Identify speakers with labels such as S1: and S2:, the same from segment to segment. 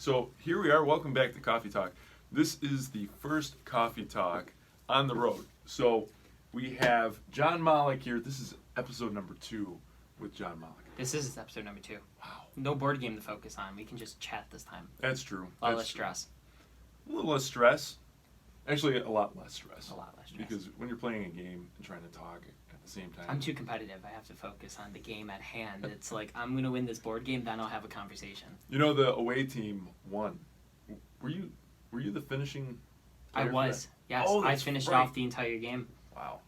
S1: So here we are. Welcome back to Coffee Talk. This is the first Coffee Talk on the road. So we have Jon Molik here. This is episode number 2 with Jon Molik.
S2: This is episode number 2.
S1: Wow.
S2: No board game to focus on. We can just chat this time.
S1: That's true.
S2: A lot less stress.
S1: A little less stress. Actually, a lot less stress.
S2: A lot less stress.
S1: Because when you're playing a game and trying to talk at the same time.
S2: I'm too competitive. I have to focus on the game at hand. It's like, I'm going to win this board game, then I'll have a conversation.
S1: You know, the away team won. Were you the finishing
S2: I
S1: player
S2: was.
S1: for that?
S2: Yes.
S1: Oh,
S2: I
S1: that's
S2: finished
S1: right.
S2: off the entire game.
S1: Wow.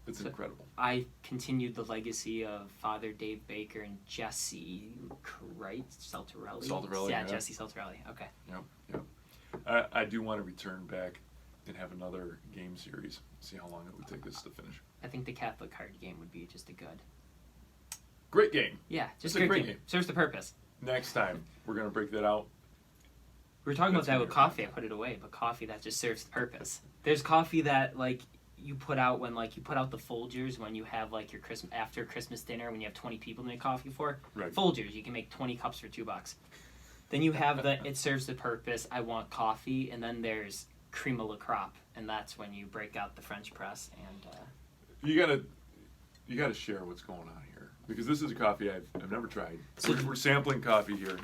S1: It's incredible.
S2: I continued the legacy of Father Dave Baker and Jesse Saltarelli.
S1: Saltarelli,
S2: Yeah,
S1: yeah.
S2: Jesse Saltarelli. Okay.
S1: Yep. I do want to return back and have another game series. See how long it would take us to finish.
S2: I think the Catholic card game would be just a good.
S1: Great game.
S2: Yeah, just
S1: It's a great
S2: game.
S1: game.
S2: Serves the purpose.
S1: Next time, we're going to break that out.
S2: We were talking about
S1: That's
S2: that with
S1: gonna be
S2: coffee. I put it away, but coffee that just serves the purpose. There's coffee that like you put out when like you put out the Folgers when you have like your Christmas dinner when you have 20 people to make coffee for.
S1: Right.
S2: Folgers, you can make 20 cups for $2. Then you have the it serves the purpose. I want coffee, and then there's cream of la crop, and that's when you break out the French press and.
S1: You gotta share what's going on here, because this is a coffee I've never tried.
S2: So-
S1: We're sampling coffee here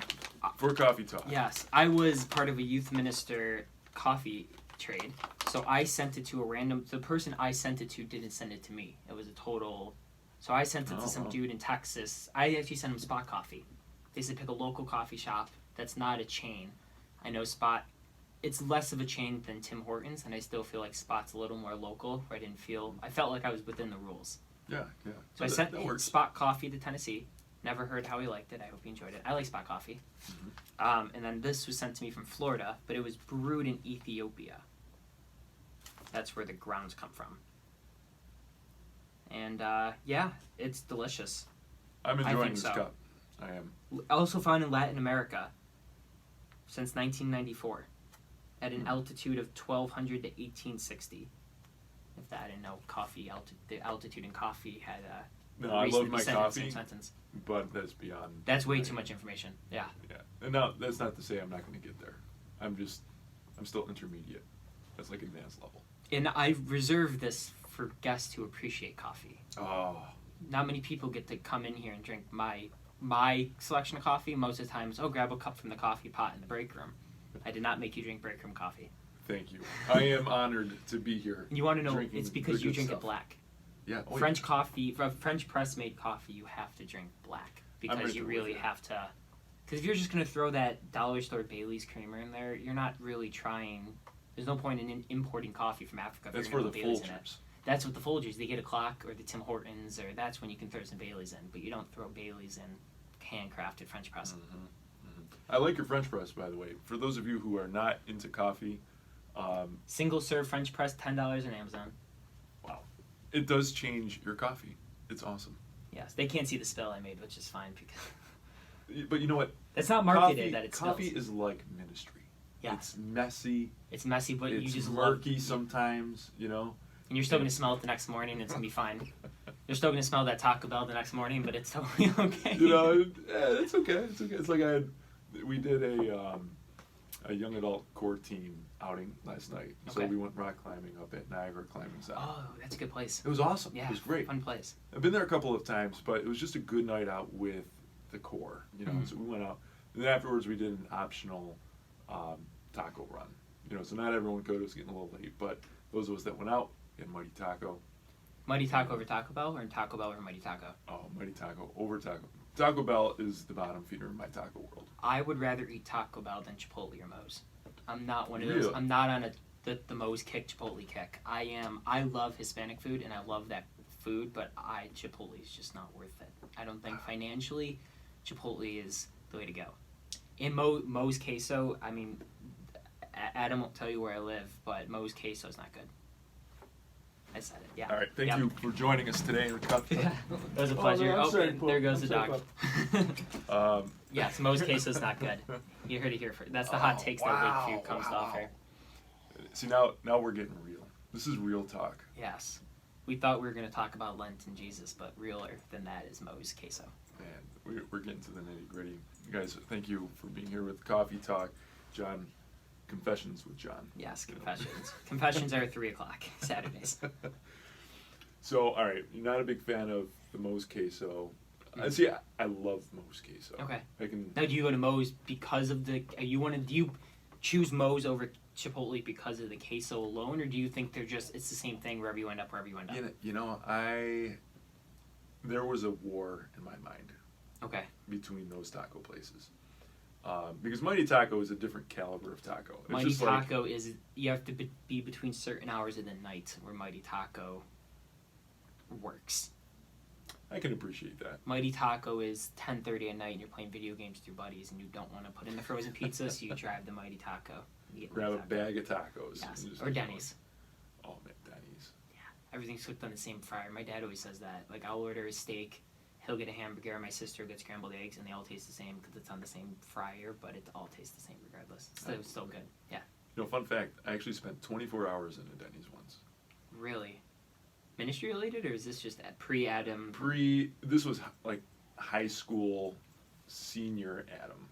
S1: for Coffee Talk.
S2: Yes, I was part of a youth minister coffee trade, so I sent it to a random. The person I sent it to didn't send it to me. It was a total. So I sent it to some dude in Texas. I actually sent him Spot Coffee. They said pick a local coffee shop that's not a chain. I know Spot. It's less of a chain than Tim Hortons, and I still feel like Spot's a little more local. Where I felt like I was within the rules.
S1: Yeah.
S2: So I sent Spot Coffee to Tennessee. Never heard how he liked it. I hope he enjoyed it. I like Spot Coffee.
S1: Mm-hmm.
S2: And then this was sent to me from Florida, but it was brewed in Ethiopia. That's where the grounds come from. And yeah, it's delicious.
S1: I'm
S2: I
S1: enjoying
S2: think
S1: this
S2: so.
S1: cup. I am.
S2: Also found in Latin America since 1994 at an altitude of 1200 to 1860. If that, I didn't know the altitude in coffee had
S1: No, I love my
S2: said in the
S1: coffee,
S2: same sentence.
S1: but that's beyond.
S2: That's way too much information. Yeah.
S1: Yeah, and now that's not to say I'm not going to get there. I'm still intermediate. That's like advanced level.
S2: And I reserve this for guests who appreciate coffee.
S1: Oh.
S2: Not many people get to come in here and drink my selection of coffee. Most of the time, it's, grab a cup from the coffee pot in the break room. I did not make you drink break room coffee.
S1: Thank you. I am honored to be here.
S2: You want to know,
S1: drinking
S2: it's because
S1: the
S2: you
S1: good
S2: drink
S1: stuff.
S2: it black.
S1: Yeah. Oh,
S2: French coffee, French press-made coffee, you have to drink black. Because
S1: right
S2: you
S1: there
S2: really
S1: with you.
S2: have to... Because if you're just going to throw that dollar store Bailey's creamer in there, you're not really trying... There's no point in importing coffee from Africa if
S1: That's
S2: you're
S1: for
S2: going
S1: the
S2: to put Bailey's in it.
S1: Folgers.
S2: That's what the Folgers, they get a clock, or the Tim Hortons, or that's when you can throw some Baileys in. But you don't throw Baileys in handcrafted French press.
S1: I like your French press, by the way. For those of you who are not into coffee,
S2: Single serve French press, $10 on Amazon.
S1: wow, it does change your coffee. It's awesome.
S2: Yes, they can't see the spill I made, which is fine because
S1: But you know what?
S2: it's not marketed that it spills.
S1: Coffee is like ministry.
S2: Yeah.
S1: It's messy.
S2: It's messy, but
S1: It's
S2: you just
S1: murky
S2: love.
S1: sometimes. You know.
S2: And you're still going to smell it the next morning, and it's going to be fine. You're still going to smell that Taco Bell the next morning, but it's totally okay.
S1: You know, it's okay. It's okay. It's like we did a young adult core team outing last night. So
S2: Okay.
S1: we went rock climbing up at Niagara Climbing Center.
S2: Oh, that's a good place.
S1: It was awesome.
S2: Yeah,
S1: It was great.
S2: Fun place.
S1: I've been there a couple of times, but it was just a good night out with the core. You know, so we went out, and then afterwards we did an optional taco run. You know, so not everyone could. It was getting a little late, but those of us that went out, we had Mighty Taco.
S2: Mighty Taco over Taco Bell, or Taco Bell over Mighty Taco?
S1: Oh, Mighty Taco over Taco. Taco Bell is the bottom feeder in my taco world.
S2: I would rather eat Taco Bell than Chipotle or Moe's. I'm not one of those.
S1: Really?
S2: I'm not on the Moe's kick, Chipotle kick. I love Hispanic food, and I love that food, but Chipotle is just not worth it. I don't think financially, Chipotle is the way to go. In Moe's queso, I mean, Adam won't tell you where I live, but Moe's queso is not good. I said it. Yeah.
S1: All right, thank
S2: Yep.
S1: you for joining us today in the cup.
S2: Yeah, it was a pleasure.
S1: I'm sorry,
S2: and
S1: Paul.
S2: there goes
S1: I'm
S2: the
S1: sorry,
S2: dog. Yes, Moe's queso's not good. You heard it here first. That's the hot
S1: Oh,
S2: takes
S1: wow,
S2: that Lakeview comes to offer.
S1: See, now we're getting real. This is real talk.
S2: Yes. We thought we were going to talk about Lent and Jesus, but realer than that is Moe's queso.
S1: Man, we're getting to the nitty gritty. You guys, thank you for being here with Coffee Talk. John, Confessions with John.
S2: Yes, confessions. Confessions are 3:00 Saturdays.
S1: So, all right, you're not a big fan of the Moe's queso. See, I love Moe's queso.
S2: Okay.
S1: I can.
S2: Now, do you go to Moe's because of the? Do you choose Moe's over Chipotle because of the queso alone, or do you think it's the same thing wherever you end up?
S1: There was a war in my mind.
S2: Okay.
S1: Between those taco places. Because Mighty Taco is a different caliber of taco. It's
S2: Mighty
S1: just
S2: Taco is, you have to be between certain hours of the night where Mighty Taco works.
S1: I can appreciate that.
S2: Mighty Taco is 10:30 at night and you're playing video games with your buddies and you don't want to put in the frozen pizza, so you drive the Mighty Taco.
S1: Grab a bag of tacos.
S2: Yes. Or Denny's.
S1: Oh, man, Denny's.
S2: Yeah. Everything's cooked on the same fryer. My dad always says that. Like, I'll order a steak, he'll get a hamburger, and my sister gets scrambled eggs, and they all taste the same because it's on the same fryer, but it all tastes the same regardless. It's still good. Yeah.
S1: Fun fact, I actually spent 24 hours in a Denny's once.
S2: Really? Ministry related, or is this just pre-Adam?
S1: This was like high school senior Adam.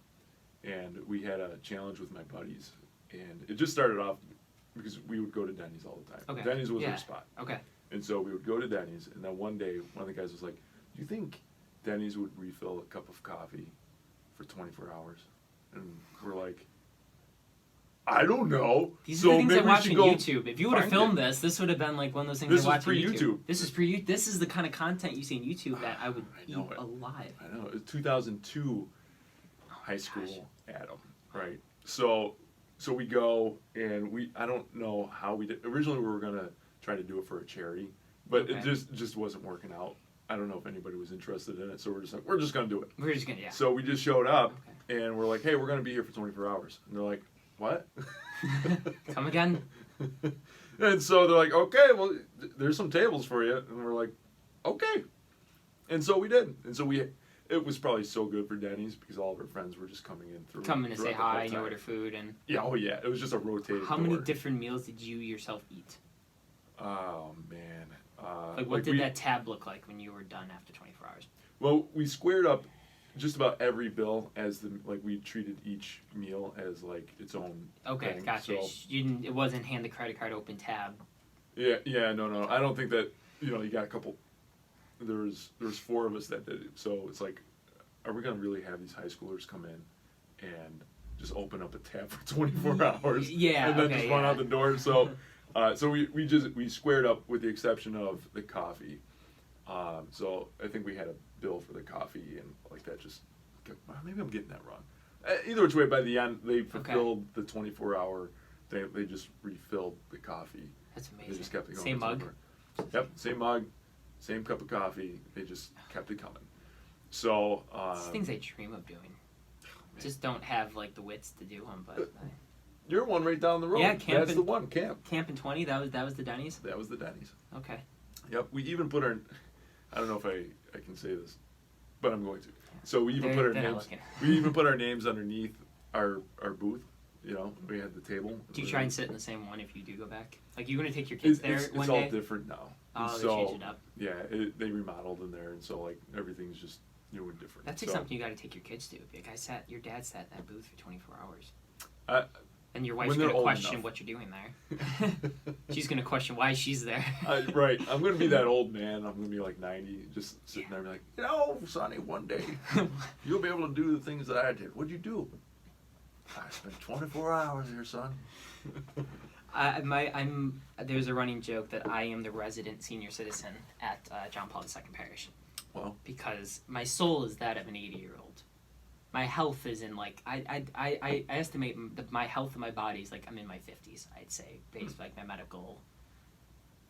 S1: And we had a challenge with my buddies. And it just started off because we would go to Denny's all the time.
S2: Okay.
S1: Denny's was our spot.
S2: Okay.
S1: And so we would go to Denny's, and then one day, one of the guys was like, do you think Denny's would refill a cup of coffee for 24 hours? And we're like, I don't know.
S2: These are the things I watch on YouTube. If you would have filmed this would have been like one of those things I watch on YouTube. This is the kind of content you see on YouTube that I would eat alive.
S1: I know. It was 2002 high school Adam, right? So we go, and I don't know how we did. Originally, we were going to try to do it for a charity, but it just wasn't working out. I don't know if anybody was interested in it, so we're just like, we're just going to do it.
S2: We're just going to, yeah.
S1: So we just showed up, and we're like, hey, we're going to be here for 24 hours. And they're like, what?
S2: Come again?
S1: And so they're like, okay, well, there's some tables for you. And we're like, okay. And so we did. And so it was probably so good for Denny's because all of our friends were just coming in
S2: Coming to say hi and order food. And
S1: yeah, it was just a rotating
S2: How many different meals did you yourself eat?
S1: Oh, man.
S2: What did that tab look like when you were done after 24 hours?
S1: Well, we squared up just about every bill as we treated each meal as like its own thing.
S2: Gotcha.
S1: So,
S2: It wasn't hand the credit card, open tab.
S1: Yeah, no. I don't think that, you got a couple. There's 4 of us that did it. So it's like, are we going to really have these high schoolers come in and just open up a tab for 24 hours?
S2: Yeah,
S1: and then just run out the door. So we squared up with the exception of the coffee. So I think we had a bill for the coffee and like that just, maybe I'm getting that wrong. Either which way, by the end, they fulfilled the 24-hour thing. They just refilled the coffee.
S2: That's amazing.
S1: They just kept it going.
S2: Same mug?
S1: Yep, same mug, same cup of coffee. They just kept it coming. So
S2: it's things I dream of doing. Just don't have like the wits to do them, but
S1: you're one right down the road.
S2: Yeah,
S1: that's the one. Camp
S2: in 20. That was the Denny's.
S1: That was the Denny's.
S2: Okay.
S1: Yep. We even put our. I don't know if I can say this, but I'm going to. So we even put our names. We even put our names underneath our booth. We had the table.
S2: Do you try and sit in the same one if you do go back? Like, you're gonna take your kids there one day?
S1: It's all different now.
S2: Oh,
S1: they
S2: changed it up.
S1: Yeah, they remodeled in there, and so like everything's just new and different.
S2: That's something you got to take your kids to. Like your dad sat in that booth for 24 hours. And your wife's gonna question what you're doing there. She's gonna question why she's there.
S1: Right. I'm gonna be that old man. I'm gonna be like 90, just sitting there, and be like, Sonny, one day you'll be able to do the things that I did. What'd you do? I spent 24 hours here, son.
S2: There's a running joke that I am the resident senior citizen at John Paul II Parish.
S1: Wow.
S2: Because my soul is that of an 80-year-old. My health is in like I estimate my health of my body is like I'm in my 50s. I'd say based like my medical.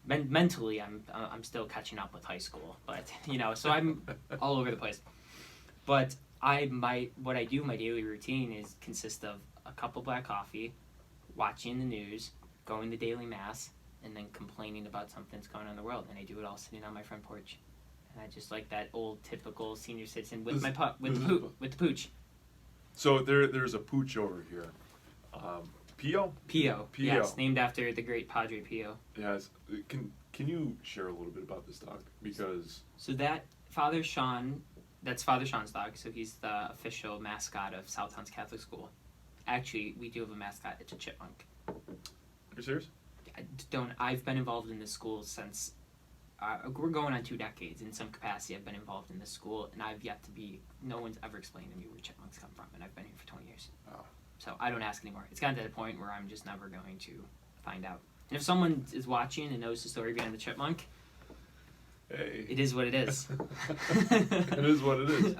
S2: Mentally, I'm still catching up with high school, but so I'm all over the place. But what I do, my daily routine consists of a cup of black coffee, watching the news, going to daily mass, and then complaining about something that's going on in the world. And I do it all sitting on my front porch. And I just like that old typical senior citizen with the pooch. So
S1: there's a pooch over here. Pio?
S2: Pio. Yes, named after the great Padre Pio.
S1: Yes. Can you share a little bit about this dog? Because
S2: that Father Sean, that's Father Sean's dog. So he's the official mascot of Southtown's Catholic School. Actually, we do have a mascot. It's a chipmunk.
S1: Are you serious?
S2: I've been involved in this school since, we're going on 2 decades. In some capacity, I've been involved in this school, and I've yet to be, no one's ever explained to me where chipmunks come from, and I've been here for 20 years.
S1: Oh.
S2: So I don't ask anymore. It's gotten to the point where I'm just never going to find out. And if someone is watching and knows the story behind the chipmunk,
S1: Hey.
S2: it is what it is.
S1: It is what it is.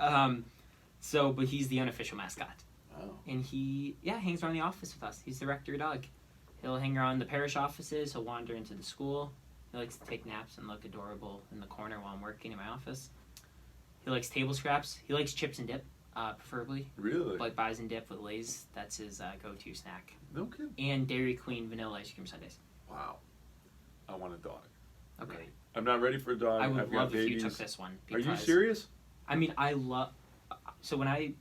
S2: But he's the unofficial mascot.
S1: Oh.
S2: And he, hangs around the office with us. He's the rector dog. He'll hang around the parish offices. He'll wander into the school. He likes to take naps and look adorable in the corner while I'm working in my office. He likes table scraps. He likes chips and dip, preferably.
S1: Really?
S2: Like buys and dip with Lay's. That's his go-to snack.
S1: No kidding.
S2: And Dairy Queen vanilla ice cream sundaes.
S1: Wow. I want a dog.
S2: Okay.
S1: Right. I'm not ready for a dog.
S2: I would
S1: I've
S2: love
S1: got
S2: if
S1: babies.
S2: you took this one.
S1: Are you
S2: because-
S1: serious?
S2: I mean, so when I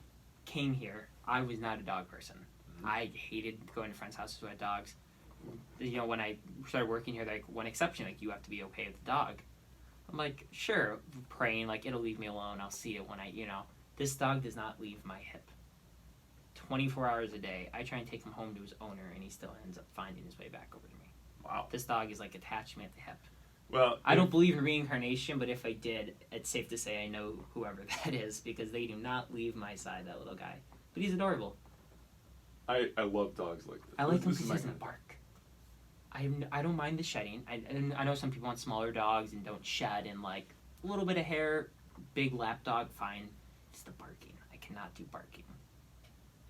S2: came here, I was not a dog person.
S1: Mm-hmm.
S2: I hated going to friends' houses who had dogs. You know, when I started working here, like, one exception, like, you have to be okay with the dog. I'm like, sure, praying, like, it'll leave me alone. I'll see it when this dog does not leave my hip. 24 hours a day. I try and take him home to his owner, and he still ends up finding his way back over to me.
S1: Wow.
S2: This dog is like attached me at the hip.
S1: Well,
S2: I don't believe in reincarnation, but if I did, it's safe to say I know whoever that is because they do not leave my side, that little guy. But he's adorable.
S1: I love dogs like this.
S2: I like him
S1: This
S2: because
S1: is
S2: he
S1: my
S2: doesn't
S1: kind.
S2: bark. I don't mind the shedding. I know some people want smaller dogs and don't shed, and like a little bit of hair, big lap dog, fine. It's the barking. I cannot do barking.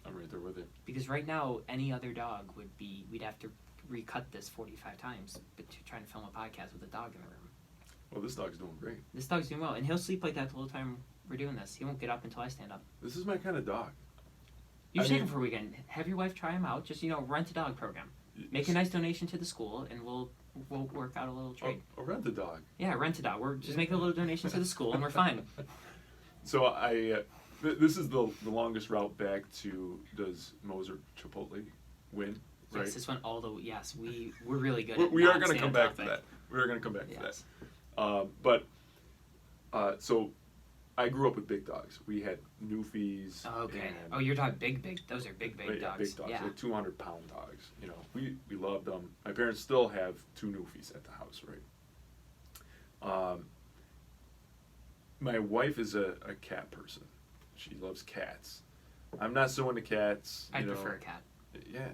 S1: I'm right there with you.
S2: Because right now, any other dog we'd have to recut this 45 times, but trying to film a podcast with a dog in the room.
S1: Well, this dog's doing great.
S2: This dog's doing well, and he'll sleep like that the whole time we're doing this. He won't get up until I stand up.
S1: This is my kind of dog.
S2: You
S1: I
S2: should take
S1: mean-
S2: him for a weekend. Have your wife try him out. Just, rent a dog program. Make a nice donation to the school, and we'll work out a little trade.
S1: Oh, rent the dog.
S2: Yeah, rent a dog. We're just making a little donation to the school, and we're fine.
S1: So this is the longest route back to, does Moser Chipotle win? Right.
S2: Yes, this one. Yes, we're really good.
S1: We
S2: at
S1: are
S2: not
S1: going to
S2: staying
S1: come
S2: on
S1: back to
S2: topic.
S1: that. We are going to come back to
S2: Yes.
S1: that. So I grew up with big dogs. We had Newfies.
S2: Okay.
S1: and-
S2: your dog, big. Those are big
S1: yeah,
S2: dogs.
S1: big dogs.
S2: Yeah.
S1: Like 200-pound dogs. We loved them. My parents still have 2 Newfies at the house, right? My wife is a cat person. She loves cats. I'm not so into cats.
S2: I prefer a cat.
S1: Yeah.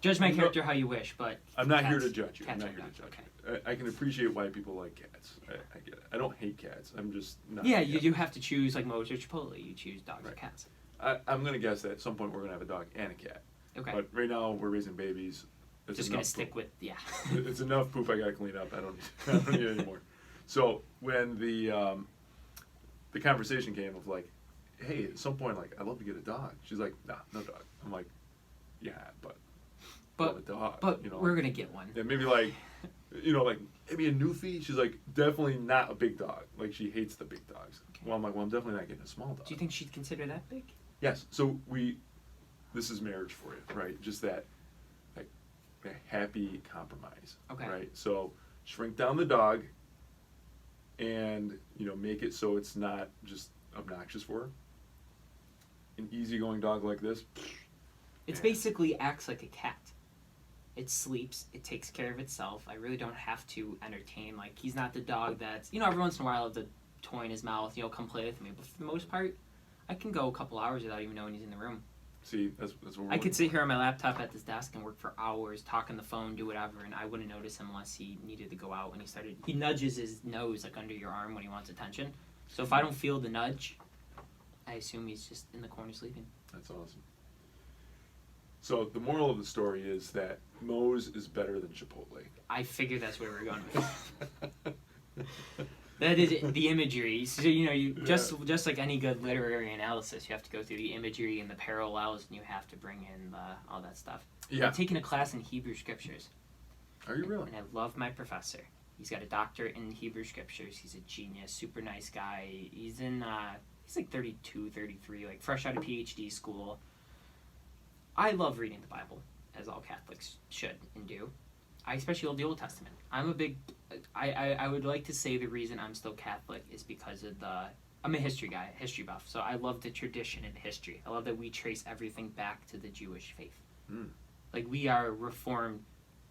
S2: Judge my
S1: No.
S2: character how you wish, but
S1: I'm not here
S2: cats-
S1: to judge you. I'm
S2: cats
S1: not
S2: are
S1: here to
S2: dogs,
S1: judge
S2: okay.
S1: you. I can appreciate why people like cats. I get it. I don't hate cats. I'm just not.
S2: Yeah,
S1: a
S2: you
S1: cat
S2: do have to choose like Moser Chipotle. You choose dogs or
S1: Right.
S2: cats.
S1: I'm going to guess that at some point we're going to have a dog and a cat.
S2: Okay.
S1: But right now we're raising babies. It's
S2: Just gonna
S1: enough
S2: stick
S1: poop.
S2: with
S1: It's enough poop I got to clean up. I don't need any more. So when the conversation came of like, hey, at some point, like, I'd love to get a dog. She's like, nah, no dog. I'm like, yeah, but love a dog.
S2: But we're gonna get one.
S1: Yeah, maybe like, like maybe a Newfie. She's like, definitely not a big dog. Like, she hates the big dogs.
S2: Okay.
S1: Well, I'm like, well, I'm definitely not getting a small dog.
S2: Do you think she'd consider that big?
S1: Yes. So this is marriage for you, right? Just that, like, a happy compromise.
S2: Okay.
S1: Right. So shrink down the dog, and make it so it's not just obnoxious for her. An easygoing dog like this.
S2: It's
S1: Yeah.
S2: basically acts like a cat. It sleeps. It takes care of itself. I really don't have to entertain. Like, he's not the dog that's every once in a while I'll have the toy in his mouth. Come play with me. But for the most part, I can go a couple hours without even knowing he's in the room.
S1: See, that's what we're
S2: I could sit here on my laptop at this desk and work for hours, talk on the phone, do whatever, and I wouldn't notice him unless he needed to go out. When he nudges his nose like under your arm when he wants attention. So if I don't feel the nudge, I assume he's just in the corner sleeping.
S1: That's awesome. So the moral of the story is that Moe's is better than Chipotle.
S2: I figured that's where we're going with. That is the imagery. So just like any good literary analysis, you have to go through the imagery and the parallels, and you have to bring in all that stuff.
S1: Yeah.
S2: I'm taking a class in Hebrew scriptures.
S1: Are you really?
S2: And I love my professor. He's got a doctorate in Hebrew scriptures. He's a genius, super nice guy. He's like 32, 33, like fresh out of PhD school. I love reading the Bible, as all Catholics should and do. I especially love the Old Testament. I would like to say the reason I'm still Catholic is because of I'm a history guy, history buff. So I love the tradition and history. I love that we trace everything back to the Jewish faith. Like we are Reformed.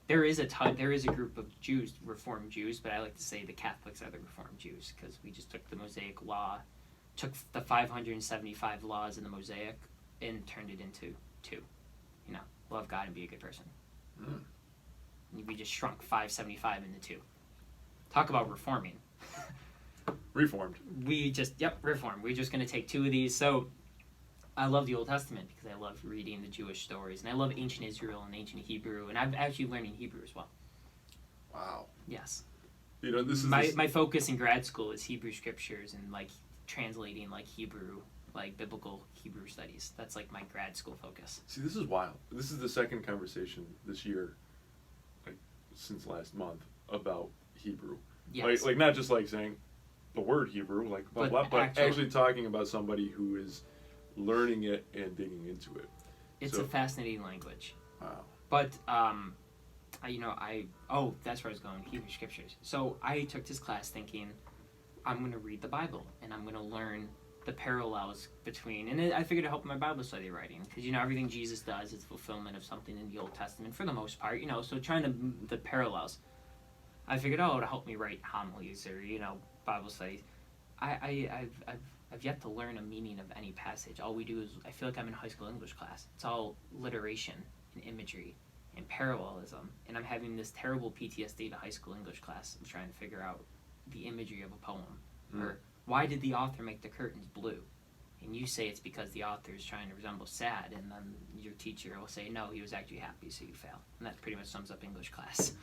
S2: There is a group of Jews, Reformed Jews, but I like to say the Catholics are the Reformed Jews because we just took the Mosaic Law, took the 575 laws in the Mosaic, and turned it into 2. You know, love God and be a good person. We just shrunk 575 into 2. Talk about reforming.
S1: Reformed.
S2: Reformed. We're just going to take 2 of these. So I love the Old Testament because I love reading the Jewish stories, and I love ancient Israel and ancient Hebrew, and I'm actually learning Hebrew as well.
S1: Wow.
S2: Yes.
S1: You know, this is
S2: my focus in grad school is Hebrew scriptures and like translating like Hebrew, like biblical Hebrew studies. That's like my grad school focus.
S1: See, this is wild. This is the second conversation this year, like since last month, about Hebrew.
S2: Yes.
S1: Like not just like saying the word Hebrew, like blah, blah, but actually talking about somebody who is learning it and digging into it.
S2: It's a fascinating language.
S1: Wow.
S2: But that's where I was going. Hebrew scriptures. So I took this class thinking I'm going to read the Bible and I'm going to learn the parallels between, and I figured it'd help my Bible study writing because everything Jesus does is fulfillment of something in the Old Testament for the most part. So trying the parallels. I figured, it'll help me write homilies or Bible studies. I've yet to learn a meaning of any passage. All we do is, I feel like I'm in high school English class. It's all alliteration and imagery and parallelism, and I'm having this terrible PTSD to high school English class of trying to figure out the imagery of a poem, or why did the author make the curtains blue? And you say it's because the author is trying to resemble sad, and then your teacher will say, no, he was actually happy, so you fail. And that pretty much sums up English class.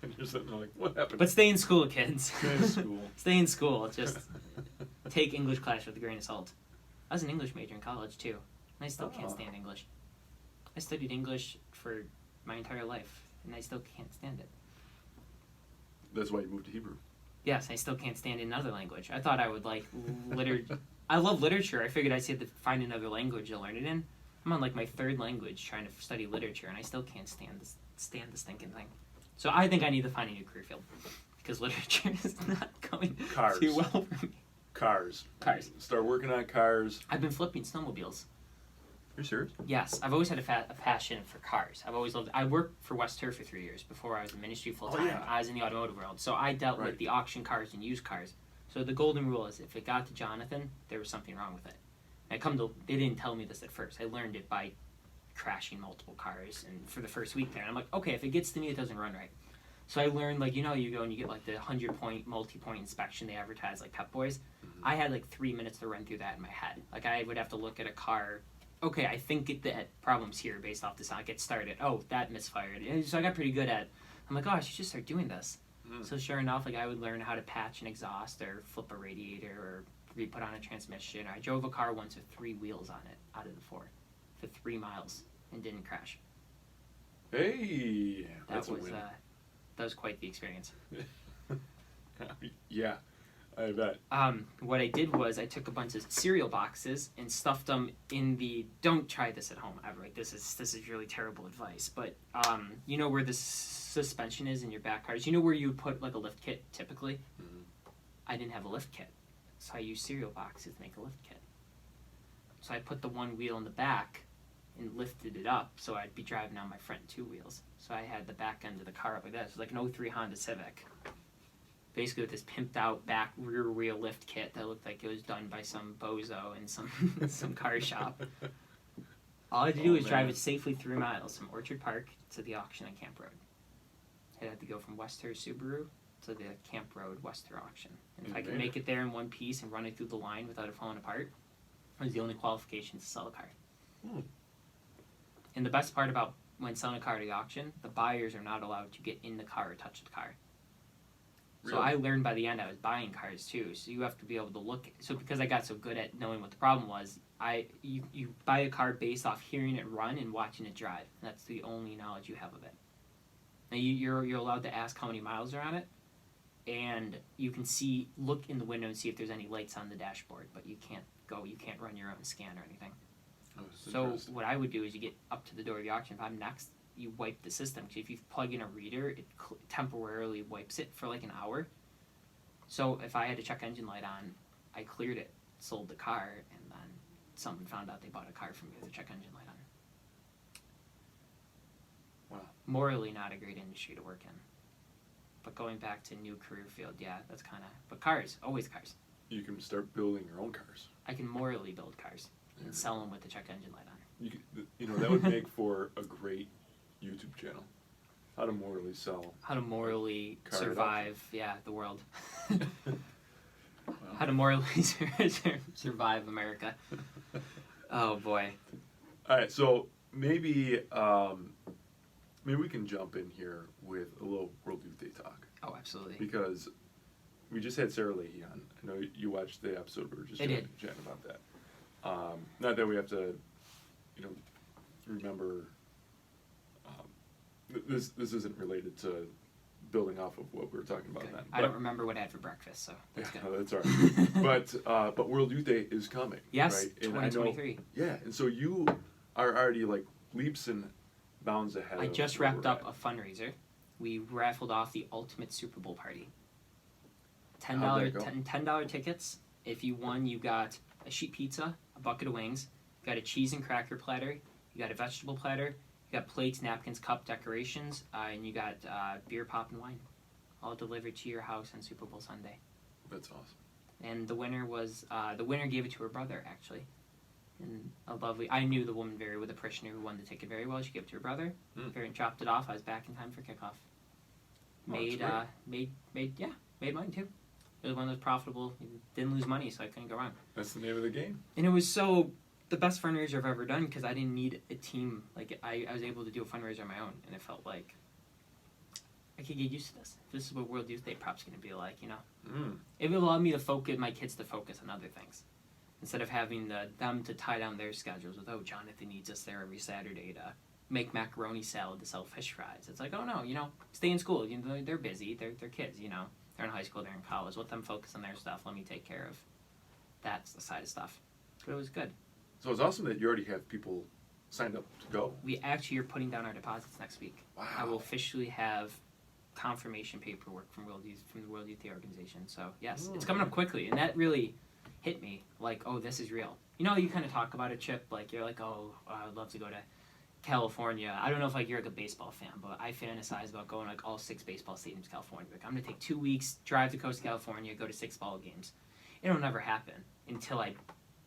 S1: And you're sitting there like, what happened?
S2: But stay in school, kids.
S1: Stay in school.
S2: Stay in school. Just take English class with a grain of salt. I was an English major in college, too. And I still can't stand English. I studied English for my entire life, and I still can't stand it.
S1: That's why you moved to Hebrew.
S2: Yes, I still can't stand another language. I thought I would like I love literature. I figured I'd have to find another language to learn it in. I'm on like my 3rd language trying to study literature, and I still can't stand this stinking thing. So I think I need to find a new career field because literature is not going too well for me.
S1: Cars. Start working on cars.
S2: I've been flipping snowmobiles.
S1: You're serious?
S2: Yes, I've always had a passion for cars. I've always loved. I worked for West Turf for 3 years before I was in ministry full time. I was in the automotive world, so I dealt with the auction cars and used cars. So the golden rule is, if it got to Jonathan, there was something wrong with it. And they didn't tell me this at first. I learned it by crashing multiple cars, and for the first week there, and I'm like, okay, if it gets to me, it doesn't run right. So I learned, like, you go and you get like the 100-point, multi-point inspection they advertise, like Pep Boys. I had like 3 minutes to run through that in my head. Like, I would have to look at a car. Okay, I think the problem's here based off the sound. Get started. Oh, that misfired. And so I got pretty good at it. I'm like, oh, I should just start doing this. So sure enough, like, I would learn how to patch an exhaust or flip a radiator or re-put on a transmission. Or I drove a car once with 3 wheels on it out of the 4 for 3 miles and didn't crash.
S1: Hey, that's a win.
S2: That was quite the experience.
S1: Yeah, I bet.
S2: What I did was I took a bunch of cereal boxes and stuffed them in the. Don't try this at home ever. Like, this is really terrible advice. But you know where the suspension is in your back cars. You know where you would put like a lift kit typically. I didn't have a lift kit, so I used cereal boxes to make a lift kit. So I put the one wheel in the back and lifted it up, so I'd be driving on my front 2 wheels. So I had the back end of the car up like that. It was like an 03 Honda Civic. Basically with this pimped out back rear wheel lift kit that looked like it was done by some bozo in some car shop. All I had to do was drive it safely 3 miles from Orchard Park to the auction on Camp Road. I had to go from Wester Subaru to the Camp Road Wester auction. And if I could make it there in one piece and run it through the line without it falling apart, it was the only qualification to sell a car. And the best part about when selling a car at the auction, the buyers are not allowed to get in the car or touch the car. Really? So I learned by the end I was buying cars too. So you have to be able to look. So because I got so good at knowing what the problem was, you buy a car based off hearing it run and watching it drive. That's the only knowledge you have of it. Now you're allowed to ask how many miles are on it, and you can look in the window and see if there's any lights on the dashboard. But you can't run your own scan or anything. So what I would do is you get up to the door of the auction. If I'm next, you wipe the system. Because if you plug in a reader, it temporarily wipes it for like an hour. So if I had a check engine light on, I cleared it, sold the car, and then someone found out they bought a car from me with a check engine light on.
S1: Wow.
S2: Morally not a great industry to work in. But going back to new career field, yeah, that's kind of... But cars, always cars.
S1: You can start building your own cars.
S2: I can morally build cars and sell them with the check engine light on.
S1: You know, that would make for a great YouTube channel. How to morally sell.
S2: How to morally
S1: Car
S2: survive, the world.
S1: Wow.
S2: How to morally survive America. Oh, boy.
S1: All right, so maybe we can jump in here with a little World Youth Day talk.
S2: Oh, absolutely.
S1: Because we just had Sarah Leahy on. I know you watched the episode. We were just chatting about that. Not that we have to, remember. This isn't related to building off of what we were talking about then.
S2: I don't remember what I had for breakfast, so that's good.
S1: No, that's all right. But World Youth Day is coming.
S2: Yes,
S1: right?
S2: 2023.
S1: And so you are already like leaps and bounds ahead.
S2: I just wrapped up a fundraiser. We raffled off the ultimate Super Bowl party. $10 tickets. If you won, you got a sheet pizza, a bucket of wings, you got a cheese and cracker platter, you got a vegetable platter, you got plates, napkins, cup decorations, and you got beer, pop, and wine, all delivered to your house on Super Bowl Sunday.
S1: That's awesome.
S2: And the winner gave it to her brother, actually. And I knew the woman the parishioner who won the ticket very well. She gave it to her brother. And dropped it off. I was back in time for kickoff. Made money too. It was one of those profitable. Didn't lose money, so I couldn't go wrong.
S1: That's the name of the game.
S2: And it was the best fundraiser I've ever done because I didn't need a team. Like I was able to do a fundraiser on my own, and it felt like I could get used to this. This is what World Youth Day Prop's going to be like, It will allow me to my kids to focus on other things. Instead of having them to tie down their schedules with, Jonathan needs us there every Saturday to make macaroni salad to sell fish fries. It's like, oh no, stay in school. They're busy. They're kids, They're in high school, they're in college. Let them focus on their stuff. Let me take care of that's the side of stuff. But it was good.
S1: So it's awesome that you already have people signed up to go.
S2: We actually are putting down our deposits next week.
S1: Wow.
S2: I will officially have confirmation paperwork from the World Youth Day organization. So yes, it's coming up quickly, and that really hit me. Like, oh, this is real. You kind of talk about a trip, like you're like, oh, I'd love to go to California. I don't know if you're a baseball fan, but I fantasize about going all 6 baseball stadiums in California. Like, I'm gonna take 2 weeks, drive to Coast California, go to 6 ball games. It'll never happen until I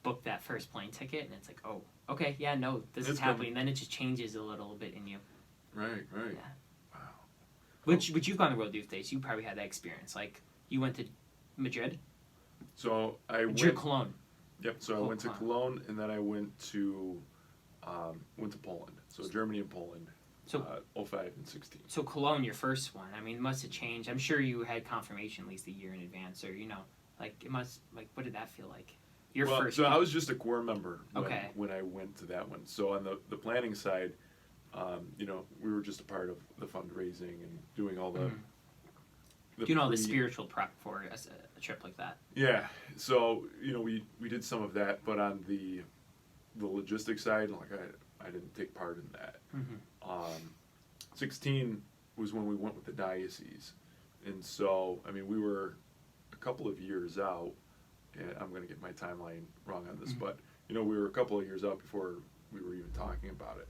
S2: book that first plane ticket, and it's like, oh, okay, yeah, no, this is happening. And then it just changes a little bit in you.
S1: Right.
S2: Yeah.
S1: Wow.
S2: Which you've gone to World Youth Days, you probably had that experience. Like, you went to Madrid.
S1: So I went.
S2: Cologne.
S1: Yep. So I went to Cologne, and then I went to Poland. So Germany and Poland. So 05 and 16.
S2: So Cologne, your first one. I mean, it must have changed. I'm sure you had confirmation at least a year in advance, or it must. Like, what did that feel like? Your first.
S1: So I was just a core member
S2: when
S1: I went to that one. So on the planning side, we were just a part of the fundraising and doing all the.
S2: The spiritual prep for a trip like that.
S1: Yeah. So we did some of that, but on the logistics side, I didn't take part in that. 16 was when we went with the diocese, and so we were a couple of years out. And I'm going to get my timeline wrong on this, but we were a couple of years out before we were even talking about it.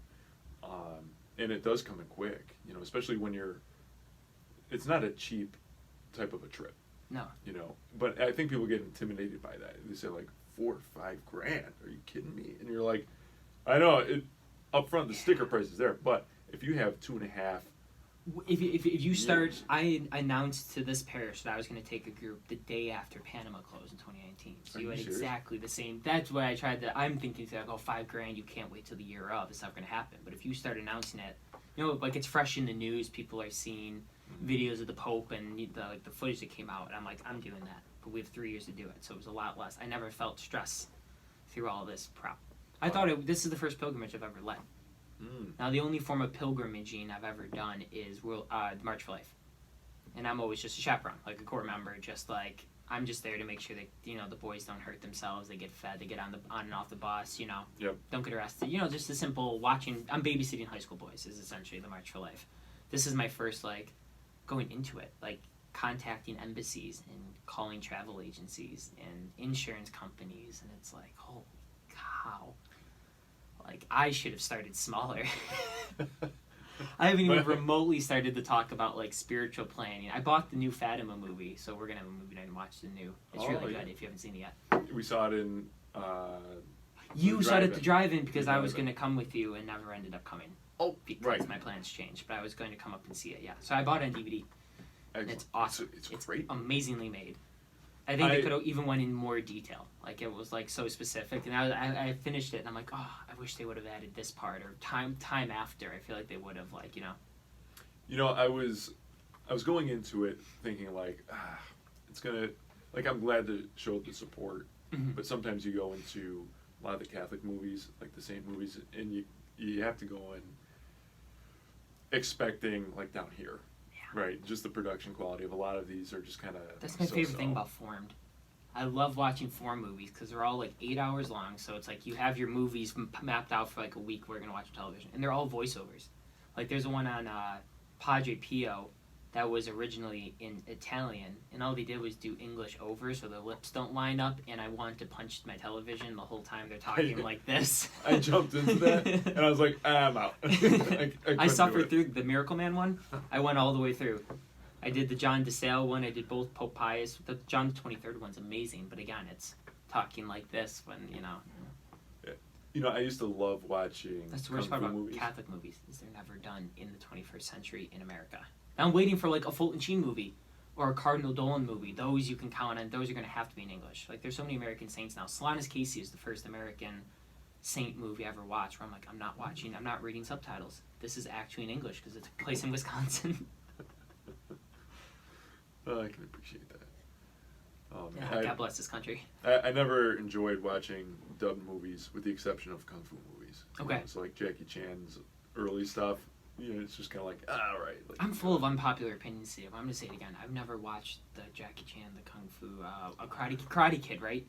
S1: And it does come in quick, especially when it's not a cheap type of a trip.
S2: No.
S1: But I think people get intimidated by that. They say like $4 or $5 grand. Are you kidding me? And you're like, I know up front the sticker price is there, but if you have 2.5.
S2: If you start, I announced to this parish that I was going to take a group the day after Panama closed in 2019. So you had exactly the same. That's what I tried to. I'm thinking like, oh, $5 grand. You can't wait till the year of. It's not going to happen. But if you start announcing it, like it's fresh in the news. People are seeing videos of the Pope and the footage that came out. And I'm like, I'm doing that. But we have 3 years to do it, so it was a lot less. I never felt stress through all this prep. I thought this is the first pilgrimage I've ever led. Now, the only form of pilgrimaging I've ever done is March for Life. And I'm always just a chaperone, like a core member, just like, I'm just there to make sure that, the boys don't hurt themselves, they get fed, they get on and off the bus,
S1: Yep.
S2: Don't get arrested. Just the simple watching, I'm babysitting high school boys is essentially the March for Life. This is my first, going into it. contacting embassies and calling travel agencies and insurance companies, and it's like, holy cow. Like, I should have started smaller. I haven't even remotely started to talk about, like, spiritual planning. I bought the new Fatima movie, so we're going to have a movie night and watch the new. It's really good if you haven't seen it yet.
S1: We saw it in...
S2: You saw it at the drive-in because I was going to come with you and never ended up coming.
S1: Oh,
S2: because my plans changed, but I was going to come up and see it, yeah. So I bought it on DVD. And it's awesome.
S1: It's great.
S2: Amazingly made. I think they could have even went in more detail. Like, it was, like, so specific. And I finished it, and I'm like, oh, I wish they would have added this part. Or time after, I feel like they would have, like, you know.
S1: You know, I was going into it thinking, like, it's going to... Like, I'm glad to show the support. Mm-hmm. But sometimes you go into a lot of the Catholic movies, like the saint movies, and you have to go in expecting, like, down here. Right, just the production quality of a lot of these are just kind of...
S2: That's my favorite thing about Formed. I love watching Formed movies because they're all like 8 hours long, so it's like you have your movies mapped out for like a week we're going to watch television, and they're all voiceovers. Like there's one on Padre Pio that was originally in Italian, and all they did was do English over so the lips don't line up, and I wanted to punch my television the whole time they're talking like this.
S1: I jumped into that, and I was like, I'm out.
S2: I suffered through the Miracle Man one. I went all the way through. I did the John DeSale one. I did both Pope Pius. The John the 23rd one's amazing, but again, it's talking like this when, you know.
S1: Yeah. You know, I used to love watching
S2: That's the worst part about
S1: movies.
S2: Catholic movies, is they're never done in the 21st century in America. I'm waiting for like a Fulton Sheen movie or a Cardinal Dolan movie. Those you can count on. Those are going to have to be in English. Like there's so many American saints now. Solanus Casey is the first American saint movie I ever watched where I'm like, I'm not reading subtitles. This is actually in English because it took place in Wisconsin.
S1: I can appreciate that.
S2: Yeah, God bless this country.
S1: I never enjoyed watching dubbed movies with the exception of Kung Fu movies.
S2: Okay.
S1: You know, so like Jackie Chan's early stuff. You know, it's just kind of like, all right. Like,
S2: I'm full of unpopular opinions, Steve. I'm going to say it again. I've never watched the Jackie Chan, the Kung Fu, Karate Kid, right?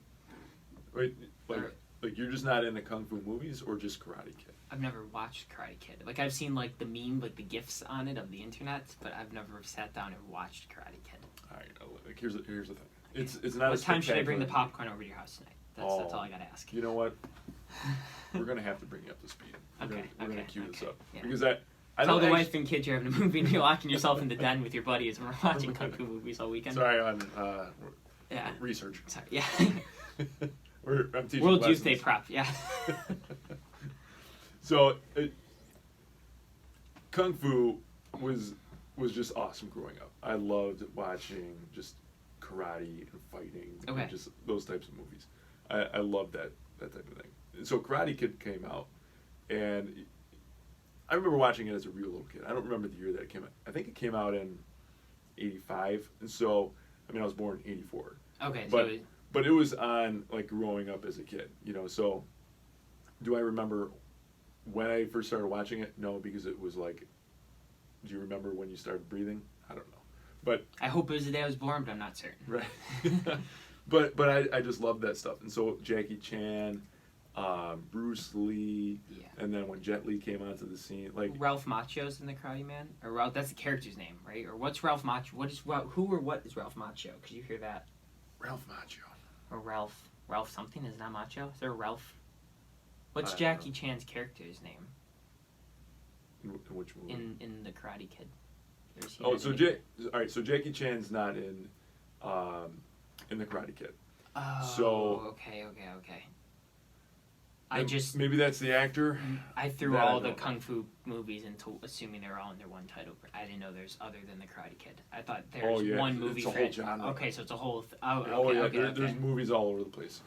S1: Wait, like you're just not into Kung Fu movies or just Karate Kid?
S2: I've never watched Karate Kid. Like, I've seen, like, the meme, like, the GIFs on it of the internet, but I've never sat down and watched Karate Kid.
S1: All right, like, here's the thing. It's not
S2: what time should I bring the popcorn over to your house tonight? That's all I got to ask.
S1: You know what? We're going to have to bring you up to speed. We're going to cue this up.
S2: Yeah.
S1: Because
S2: Tell the wife and kids you're having a movie and you're locking yourself in the den with your buddies and we're watching Kung Fu movies all weekend.
S1: Sorry, on research.
S2: Sorry, yeah.
S1: I'm teaching
S2: World
S1: lessons.
S2: Youth Day prep, yeah.
S1: So, Kung Fu was just awesome growing up. I loved watching just karate and fighting and just those types of movies. I loved that type of thing. So Karate Kid came out, and I remember watching it as a real little kid. I don't remember the year that it came out. I think it came out in 85, and so, I mean, I was born in 84.
S2: Okay,
S1: but it was on, like, growing up as a kid, you know, so do I remember when I first started watching it? No, because it was like, do you remember when you started breathing? I don't know. But
S2: I hope it was the day I was born, but I'm not certain.
S1: Right. but I just loved that stuff. And so Jackie Chan, Bruce Lee, and then when Jet Li came onto the scene, like
S2: Ralph Macchio's in the Karate Man, or Ralph, that's the character's name, right? Or what's Ralph Macchio? Who or what is Ralph Macchio? Could you hear that?
S1: Ralph Macchio.
S2: Or Ralph something is not Macchio. Is there a Ralph? What's Jackie Chan's character's name?
S1: In which movie?
S2: In the Karate Kid.
S1: Oh, so all right. So Jackie Chan's not in the Karate Kid.
S2: Oh.
S1: So
S2: okay.
S1: Maybe that's the actor.
S2: I threw all the Kung Fu movies into assuming they were all under one title. I didn't know there's other than the Karate Kid. I thought there's one movie.
S1: It's a whole genre.
S2: Okay, so it's a whole.
S1: There's movies all over the place.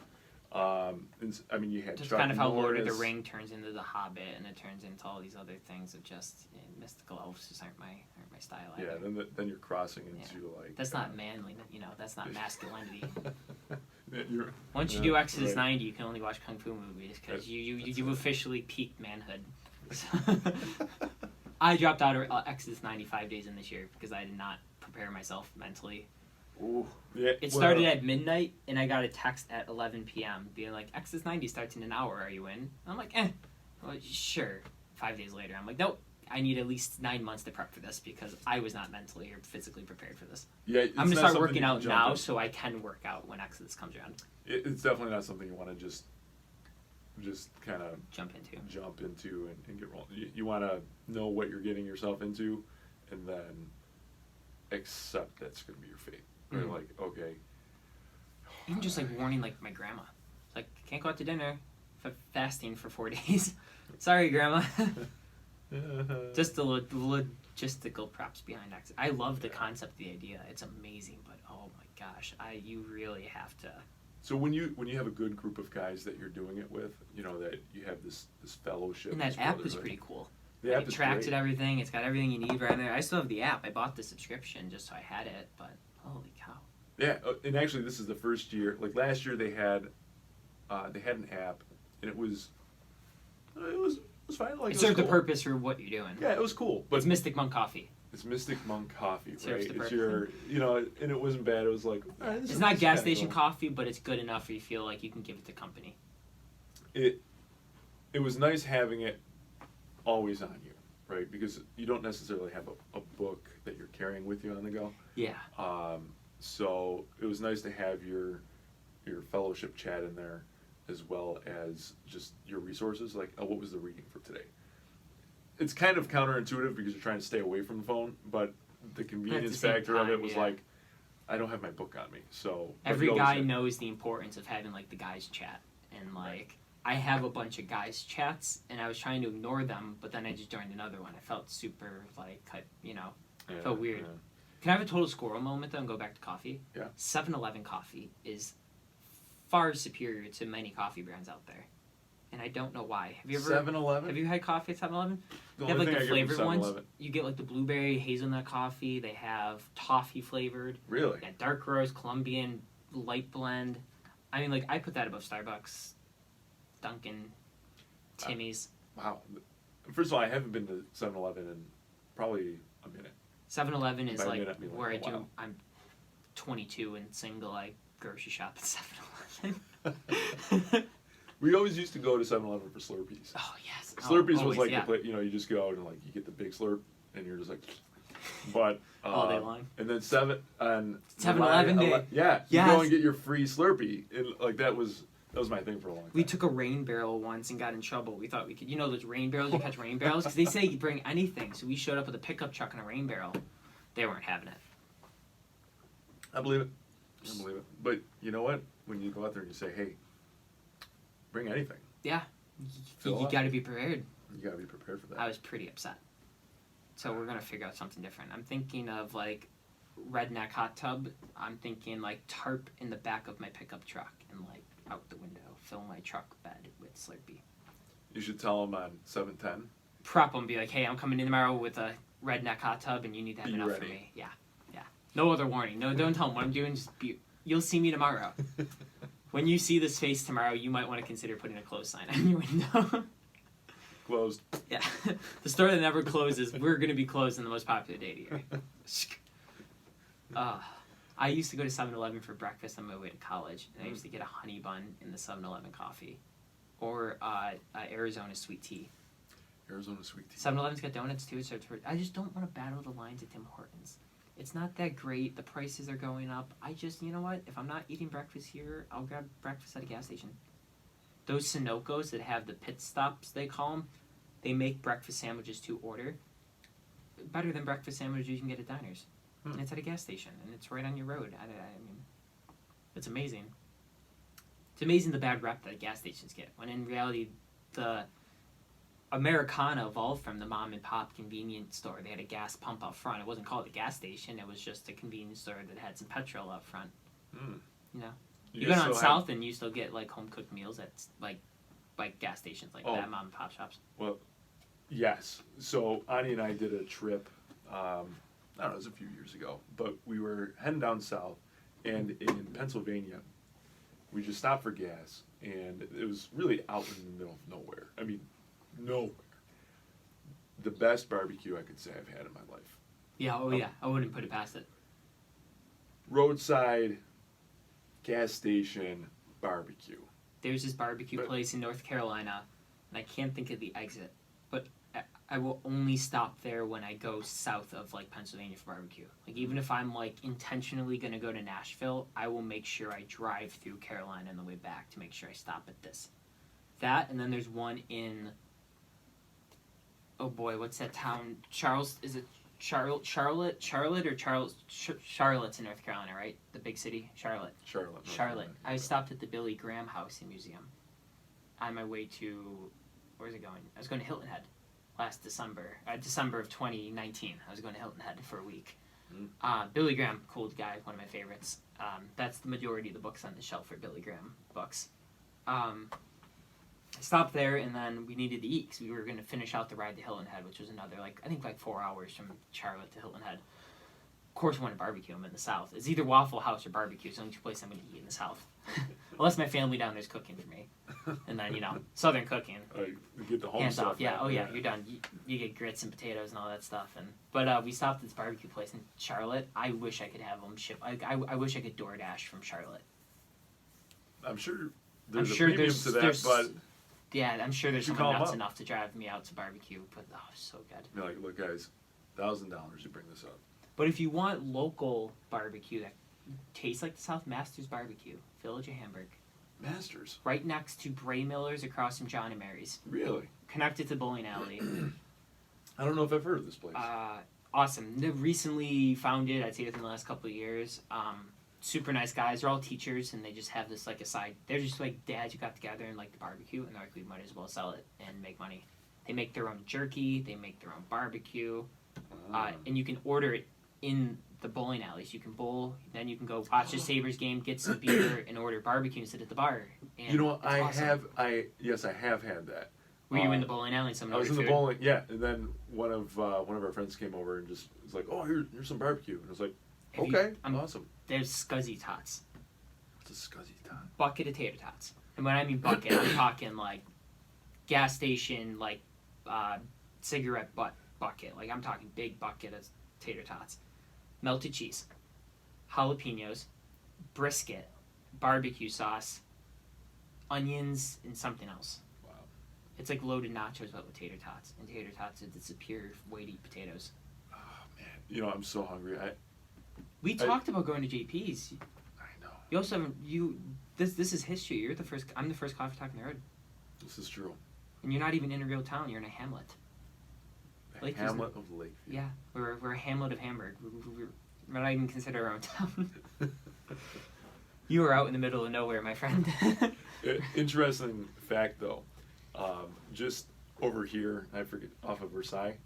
S1: And, I mean, you had
S2: just
S1: Chuck
S2: kind of how
S1: Norris.
S2: Lord of the Ring turns into The Hobbit, and it turns into all these other things of just mystical elves just aren't my style either.
S1: Yeah, then you're crossing into like.
S2: That's not manly, you know. That's not masculinity.
S1: Once
S2: you do Exodus 90, you can only watch Kung Fu movies because you officially peaked manhood. I dropped out of Exodus 90 5 days in this year because I did not prepare myself mentally.
S1: Ooh, yeah.
S2: It started at midnight, and I got a text at 11 p.m. being like, Exodus 90 starts in an hour, are you in? And I'm like, well, sure. 5 days later, I'm like, nope, I need at least 9 months to prep for this because I was not mentally or physically prepared for this.
S1: Yeah,
S2: I'm gonna start working out now so I can work out when Exodus comes around.
S1: It's definitely not something you want to just kind of
S2: jump into
S1: and get rolling. You want to know what you're getting yourself into, and then accept that's going to be your fate. Or like, okay.
S2: Even just like warning like my grandma, like can't go out to dinner, fasting for 4 days. Sorry, grandma. Just the logistical props behind Exodus. I love the concept, the idea. It's amazing, but oh my gosh, you really have to.
S1: So when you have a good group of guys that you're doing it with, you know, that you have this fellowship.
S2: And that app is pretty cool.
S1: The app
S2: it
S1: is
S2: tracks
S1: great.
S2: everything. It's got everything you need right in there. I still have the app. I bought the subscription just so I had it, but holy cow.
S1: Yeah, and actually this is the first year. Like last year they had an app, and it was fine. Like
S2: it served the purpose for what you're doing.
S1: Yeah, it was cool. But
S2: it's Mystic Monk Coffee.
S1: It's Mystic Monk Coffee, right?
S2: Serves the
S1: It's
S2: purpose.
S1: your, you know, and it wasn't bad. It was like, all right,
S2: it's not gas station coffee, but it's good enough where you feel like you can give it to company.
S1: It was nice having it always on you, right? Because you don't necessarily have a book that you're carrying with you on the go.
S2: Yeah.
S1: So it was nice to have your fellowship chat in there, as well as just your resources. Like, oh, what was the reading for today? It's kind of counterintuitive because you're trying to stay away from the phone, but the convenience factor of it was like, I don't have my book on me, so
S2: every guy knows the importance of having like the guys chat, and like I have a bunch of guys chats, and I was trying to ignore them, but then I just joined another one. I felt super like felt weird.
S1: Yeah.
S2: Can I have a total squirrel moment though and go back to coffee?
S1: Yeah.
S2: 7-Eleven coffee is far superior to many coffee brands out there. And I don't know why. Have you ever
S1: 7-Eleven?
S2: Have you had coffee at 7-Eleven?
S1: The
S2: They have
S1: only
S2: like
S1: thing
S2: the
S1: I get from
S2: flavored ones.
S1: 7-Eleven.
S2: You get like the blueberry hazelnut coffee. They have toffee flavored.
S1: Really?
S2: Yeah, dark roast, Colombian, light blend. I mean, like I put that above Starbucks, Dunkin', Timmy's.
S1: Wow. First of all, I haven't been to 7-Eleven in probably a minute.
S2: 7-Eleven is
S1: By a
S2: like
S1: minute, I mean, like
S2: where
S1: a
S2: I do.
S1: while.
S2: I'm 22 and single. I grocery shop at 7-Eleven.
S1: We always used to go to 7-Eleven for Slurpees.
S2: Oh yes.
S1: Slurpees
S2: always,
S1: was like
S2: yeah.
S1: the place, you know, you just go out and like you get the big slurp and you're just like, but
S2: All day long.
S1: And then 7-Eleven
S2: day.
S1: Yeah, you
S2: Yes.
S1: go and get your free Slurpee, and like that was my thing for a long time.
S2: We took a rain barrel once and got in trouble. We thought we could, those rain barrels, you catch rain barrels? Because they say you bring anything. So we showed up with a pickup truck and a rain barrel. They weren't having it.
S1: I believe it. But you know what? When you go out there and you say, hey, bring anything.
S2: Yeah.
S1: Fill
S2: You
S1: up.
S2: got to be prepared.
S1: You got to be prepared for that.
S2: I was pretty upset. So we're going to figure out something different. I'm thinking of like redneck hot tub. I'm thinking like tarp in the back of my pickup truck and like out the window, fill my truck bed with Slurpee.
S1: You should tell them on 710.
S2: Prop them, be like, hey, I'm coming in tomorrow with a redneck hot tub and you need to have
S1: Be
S2: enough
S1: ready.
S2: for me. Yeah. No other warning. No, don't tell them what I'm doing. You'll see me tomorrow. When you see this face tomorrow, you might want to consider putting a close sign on your window.
S1: Closed.
S2: Yeah. The store that never closes, we're going to be closed on the most popular day of the year. I used to go to 7-Eleven for breakfast on my way to college, and I used to get a honey bun in the 7-Eleven coffee. Or Arizona sweet tea.
S1: Arizona sweet tea.
S2: 7-Eleven's got donuts too, so I just don't want to battle the lines at Tim Hortons. It's not that great. The prices are going up. I just, you know what? If I'm not eating breakfast here, I'll grab breakfast at a gas station. Those Sunoco's that have the pit stops, they call them, they make breakfast sandwiches to order. Better than breakfast sandwiches you can get at diners. And it's at a gas station, and it's right on your road. I mean, it's amazing. It's amazing the bad rep that gas stations get, when in reality, the Americana evolved from the mom and pop convenience store. They had a gas pump up front. It wasn't called a gas station. It was just a convenience store that had some petrol up front. You know, you go down south and you still get like home cooked meals at like gas stations like that, mom and pop shops.
S1: Well, yes. So Ani and I did a trip. I don't know, it was a few years ago, but we were heading down south, and in Pennsylvania, we just stopped for gas, and it was really out in the middle of nowhere. I mean, nowhere. The best barbecue I could say I've had in my life.
S2: Yeah, yeah. I wouldn't put it past it.
S1: Roadside, gas station, barbecue.
S2: There's this barbecue place in North Carolina, and I can't think of the exit, but I will only stop there when I go south of like Pennsylvania for barbecue. Like even if I'm like intentionally gonna go to Nashville, I will make sure I drive through Carolina on the way back to make sure I stop at this. That, and then there's one in, oh boy, what's that town? Charlotte Charlotte's in North Carolina, right? The big city, Charlotte.
S1: Charlotte.
S2: I stopped at the Billy Graham House and Museum on my way to, where's it going? I was going to Hilton Head last December of 2019. I was going to Hilton Head for a week. Billy Graham, cool guy, one of my favorites. That's the majority of the books on the shelf for Billy Graham books. I stopped there, and then we needed to eat because we were going to finish out the ride to Hilton Head, which was another, 4 hours from Charlotte to Hilton Head. Of course, I wanted barbecue. I'm in the South. It's either Waffle House or barbecue. It's the only two places I'm going to eat in the South. Unless my family down there's cooking for me. And then, Southern cooking.
S1: You get the home
S2: Hands
S1: stuff.
S2: off. Yeah, oh yeah, you're done. You get grits and potatoes and all that stuff. But we stopped at this barbecue place in Charlotte. I wish I could have them ship. I wish I could DoorDash from Charlotte.
S1: I'm sure there's a premium to that, but...
S2: Yeah, I'm sure there's someone nuts enough to drive me out to barbecue, but so good.
S1: You're like, look, guys, $1,000 you bring this up.
S2: But if you want local barbecue that tastes like the South, Masters Barbecue, Village of Hamburg.
S1: Masters?
S2: Right next to Bray Miller's across from John and Mary's.
S1: Really?
S2: Connected to Bowling Alley.
S1: I don't know if I've heard of this place.
S2: Awesome. They recently founded, I'd say within the last couple of years. Super nice guys. They're all teachers, and they just have this like a side. They're just like dads who got together and like the barbecue, and they're like, we might as well sell it and make money. They make their own jerky. They make their own barbecue, and you can order it in the bowling alleys. You can bowl, then you can go watch the Sabres game, get some beer, and order barbecue and sit at the bar. And
S1: you know what? I
S2: awesome.
S1: have had that.
S2: Were you in the bowling alley?
S1: I was in the bowling, yeah. And then one of our friends came over and just was like, "Oh, here's some barbecue," and I was like, "Okay, awesome."
S2: There's scuzzy tots.
S1: What's a scuzzy tot?
S2: Bucket of tater tots. And when I mean bucket, I'm talking like gas station, like cigarette butt bucket. Like I'm talking big bucket of tater tots. Melted cheese, jalapenos, brisket, barbecue sauce, onions, and something else.
S1: Wow.
S2: It's like loaded nachos but with tater tots. And tater tots, it's a pure weighty potatoes.
S1: Oh man, I'm so hungry.
S2: We talked about going to JP's.
S1: I know.
S2: You also haven't. This is history. You're the first. I'm the first coffee talk in the road.
S1: This is true.
S2: And you're not even in a real town. You're in a hamlet.
S1: Hamlet of Lakeview.
S2: Yeah, we're a hamlet of Hamburg. We're not even considered our own town. You were out in the middle of nowhere, my friend.
S1: Interesting fact, though. Just over here, I forget, off of Versailles.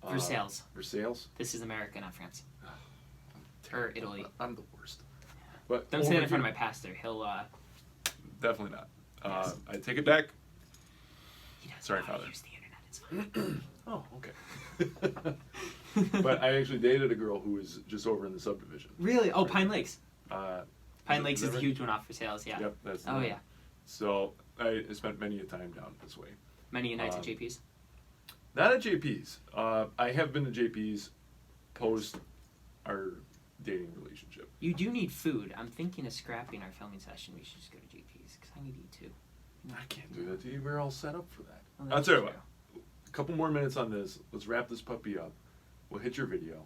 S2: Versailles.
S1: Versailles.
S2: This is America, not France. Or Italy.
S1: I'm the worst. But
S2: don't say that in front of my pastor. He'll.
S1: Definitely not.
S2: Yes.
S1: I take it back.
S2: He doesn't
S1: Sorry,
S2: know how
S1: Father.
S2: to use the internet. It's fine.
S1: Oh, okay. But I actually dated a girl who was just over in the subdivision.
S2: Really? Oh, Pine Lakes. Pine Lakes is the
S1: right?
S2: huge one off Versailles, yeah.
S1: Yep, that's the
S2: Oh,
S1: one.
S2: yeah.
S1: So I spent many a time down this way.
S2: Many nights at JP's.
S1: Not at JP's. I have been to JP's post our dating relationship.
S2: You do need food. I'm thinking of scrapping our filming session. We should just go to JP's because I need to eat too.
S1: I can't do that to you. We're all set up for that.
S2: Oh,
S1: I'll
S2: that's
S1: tell you
S2: true.
S1: what. A couple more minutes on this. Let's wrap this puppy up. We'll hit your video.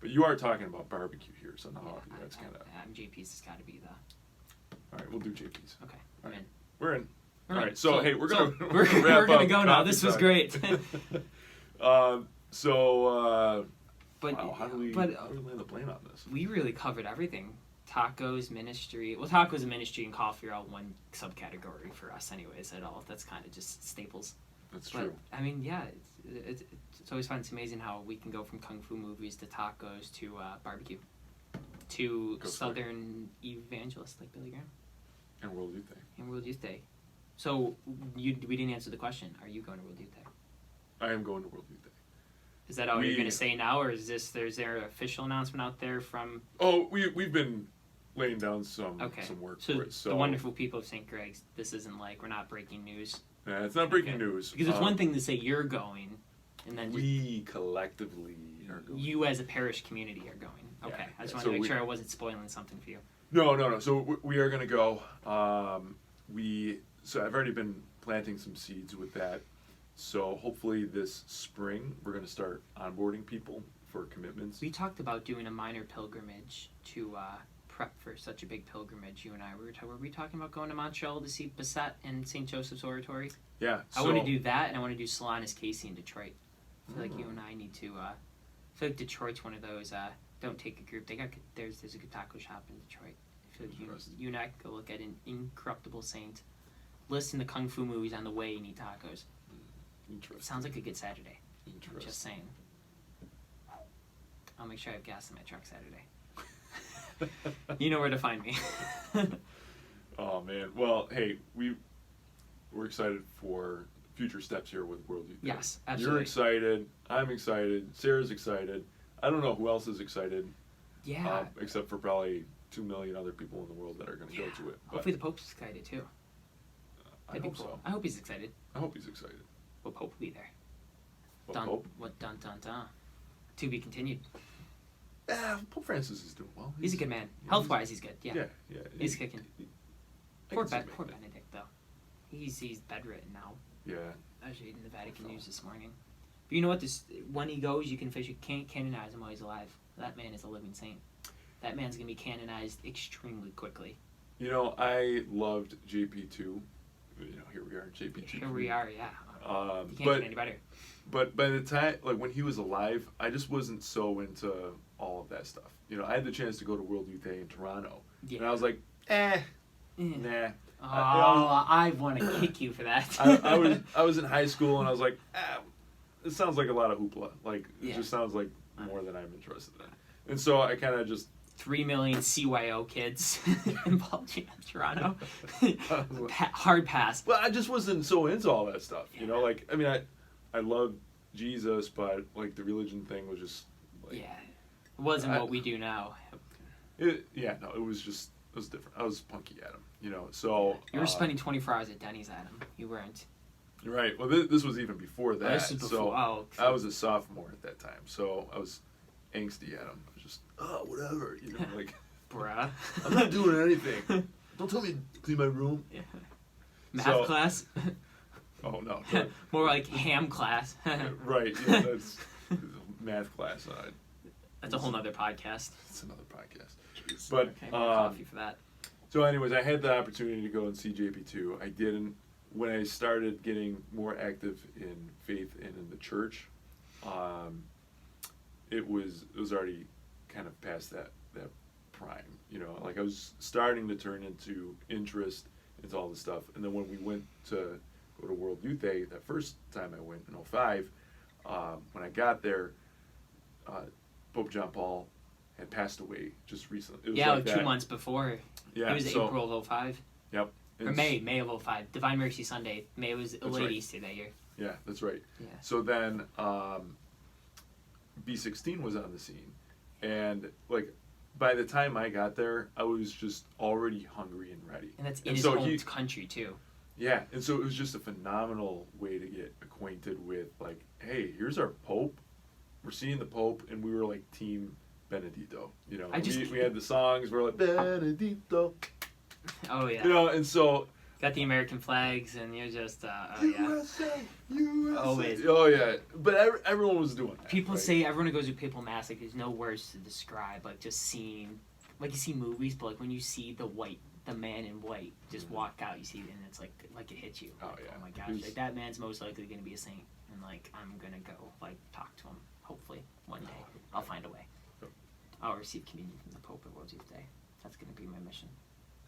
S1: But you are talking about barbecue here, so now that's kind of...
S2: JP's has got to be the...
S1: All right, we'll do JP's.
S2: Okay,
S1: All
S2: I'm
S1: right.
S2: in.
S1: We're in.
S2: All
S1: All
S2: right,
S1: right, so hey, we're gonna
S2: we're
S1: wrap
S2: gonna
S1: up
S2: go now.
S1: coffee
S2: This was
S1: time.
S2: great.
S1: But wow, how do we land the plane on this?
S2: We really covered everything. Tacos, ministry. Well, tacos and ministry and coffee are all one subcategory for us, anyways. At all, that's kind of just staples.
S1: That's
S2: But,
S1: true.
S2: I mean, yeah, it's always fun. It's amazing how we can go from kung fu movies to tacos to barbecue to
S1: Go for it.
S2: Southern evangelists like Billy Graham
S1: And World Youth Day.
S2: and World Youth Day. So we didn't answer the question. Are you going to World Youth Day?
S1: I am going to World Youth Day.
S2: Is that all you're going to say now, or is there an official announcement out there from?
S1: Oh, we've been laying down some work
S2: So
S1: for it. So
S2: the wonderful people of St. Greg's, this isn't like we're not breaking news.
S1: it's not breaking news
S2: Because it's one thing to say you're going, and then
S1: we collectively are going.
S2: you as a parish community are going. Okay,
S1: Yeah,
S2: I just
S1: yeah.
S2: wanted
S1: So
S2: to make sure I wasn't spoiling something for you.
S1: No. So we are going to go. So I've already been planting some seeds with that, So hopefully this spring we're going to start onboarding people for commitments.
S2: We talked about doing a minor pilgrimage to prep for such a big pilgrimage. You and I were we talking about going to Montreal to see Bassett and St. Joseph's Oratory?
S1: Yeah.
S2: I want to do that, and I want to do Solanus Casey in Detroit. I feel like you and I need to. I feel like Detroit's one of those. Don't take a group. There's a good taco shop in Detroit. I feel like you and I could go look at an Incorruptible Saint. Listen to Kung Fu movies on the way and eat tacos.
S1: Interesting.
S2: Sounds like a good Saturday.
S1: Interesting.
S2: I'm just saying. I'll make sure I have gas in my truck Saturday. You know where to find me.
S1: Oh man. Well, hey, we're excited for future steps here with World Youth Day.
S2: Yes, absolutely.
S1: You're excited. I'm excited. Sarah's excited. I don't know who else is excited.
S2: Yeah.
S1: Except for probably 2 million other people in the world that are going to go to it. But
S2: hopefully the Pope's excited too.
S1: I hope so.
S2: I hope he's excited.
S1: I hope he's excited.
S2: What Pope will be there?
S1: What Pope?
S2: What dun dun dun. To be continued.
S1: Pope Francis is doing well.
S2: He's a good man. Health wise, he's good. Yeah.
S1: Yeah.
S2: He's kicking.
S1: Poor
S2: Benedict though. He's bedridden now.
S1: Yeah.
S2: I was reading the Vatican News this morning. But you know what? When he goes, you can't canonize him while he's alive. That man is a living saint. That man's gonna be canonized extremely quickly.
S1: You know, I loved JP2. You know, here we are, JP2.
S2: Here we are, yeah. You can't get any better.
S1: But by the time, like when he was alive, I just wasn't so into all of that stuff. You know, I had the chance to go to World Youth Day in Toronto, and I was like, nah.
S2: Oh, I want to kick you for that.
S1: I was in high school, and I was like, it sounds like a lot of hoopla. Like it just sounds like more than I'm interested in. And so I kind of just
S2: 3 million CYO kids in Toronto. Hard pass.
S1: Well, I just wasn't so into all that stuff. You know, like I mean, I love Jesus, but like the religion thing was just like,
S2: it wasn't what we do now.
S1: It was different. I was punky Adam, you know. So
S2: you were spending 24 hours at Denny's, Adam. You weren't.
S1: Right. Well, this was even before that.
S2: This was before.
S1: I was a sophomore at that time, so I was angsty Adam. I was just whatever, you know, like
S2: bruh.
S1: I'm not doing anything. Don't tell me to clean my room.
S2: Yeah. Math class.
S1: Oh no.
S2: More like ham class.
S1: Right. Yeah, that's math class.
S2: That's a whole nother podcast.
S1: It's another podcast. But
S2: okay, coffee for that.
S1: So, anyways, I had the opportunity to go and see JP2. I didn't. When I started getting more active in faith and in the church, it was already kind of past that prime. You know, like I was starting to turn into interest into all this stuff. And then when we went to go to World Youth Day, that first time I went in 2005, when I got there, Pope John Paul had passed away just recently. It was
S2: like 2 months before.
S1: Yeah,
S2: it was April of 2005.
S1: Yep.
S2: Or May of 2005. Divine Mercy Sunday. May was a late Easter that year.
S1: Yeah, that's right.
S2: Yeah.
S1: So then B16 was on the scene. And like by the time I got there, I was just already hungry and ready.
S2: And that's in his own country too.
S1: Yeah, and so it was just a phenomenal way to get acquainted with like, hey, here's our Pope. We're seeing the Pope, and we were like Team Benedito. You know, we had the songs. We're like Benedito.
S2: Oh yeah.
S1: You know, and so
S2: got the American flags, and you're just
S1: USA.
S2: Always.
S1: Oh yeah, but everyone was doing that.
S2: People say everyone who goes to papal mass, like there's no words to describe, like just seeing, like you see movies, but like when you see the man in white just walk out, you see it, and it's like it hits you.
S1: Oh
S2: like,
S1: yeah.
S2: Oh my gosh, like that man's most likely gonna be a saint, and like I'm gonna go like talk to him. Hopefully one day I'll find a way. I'll receive communion from the Pope at World Youth Day. That's gonna be my mission.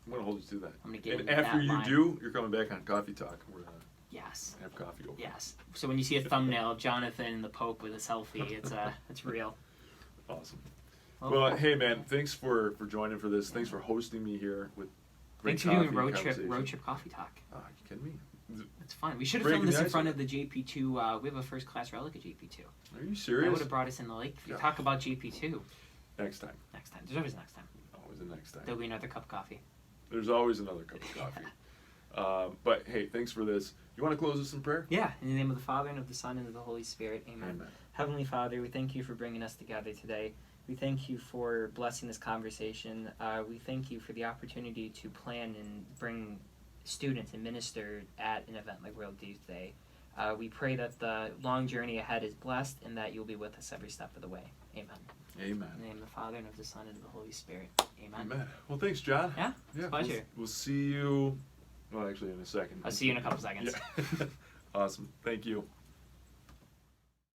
S1: I'm gonna hold you to that.
S2: I'm gonna get.
S1: And after you do, you're coming back on Coffee Talk. We're gonna have coffee over.
S2: Yes. So when you see a thumbnail of Jonathan and the Pope with a selfie, it's real.
S1: Awesome. Well, hey man, thanks for joining for this. Thanks for hosting me here with.
S2: Thanks for doing road trip coffee talk.
S1: Oh, you kidding me?
S2: It's fun. We should have filmed this in front of the JP2. We have a first class relic at JP2.
S1: Are you serious?
S2: That would have brought us in the Lakeview.
S1: Yeah.
S2: Talk about JP2.
S1: Next time.
S2: There's always next time.
S1: Always a next time.
S2: There'll be another cup of coffee.
S1: There's always another cup of coffee. But hey, thanks for this. You want to close us in prayer?
S2: Yeah. In the name of the Father, and of the Son, and of the Holy Spirit. Amen.
S1: Amen.
S2: Heavenly Father, we thank you for bringing us together today. We thank you for blessing this conversation. We thank you for the opportunity to plan and bring students and minister at an event like World Youth Day. We pray that the long journey ahead is blessed and that you'll be with us every step of the way. Amen.
S1: Amen.
S2: In the name of the Father, and of the Son, and of the Holy Spirit. Amen.
S1: Amen. Well, thanks, John.
S2: Yeah, it's a pleasure.
S1: We'll see you, well, actually in a second.
S2: I'll see you in a couple seconds.
S1: Yeah. Awesome. Thank you.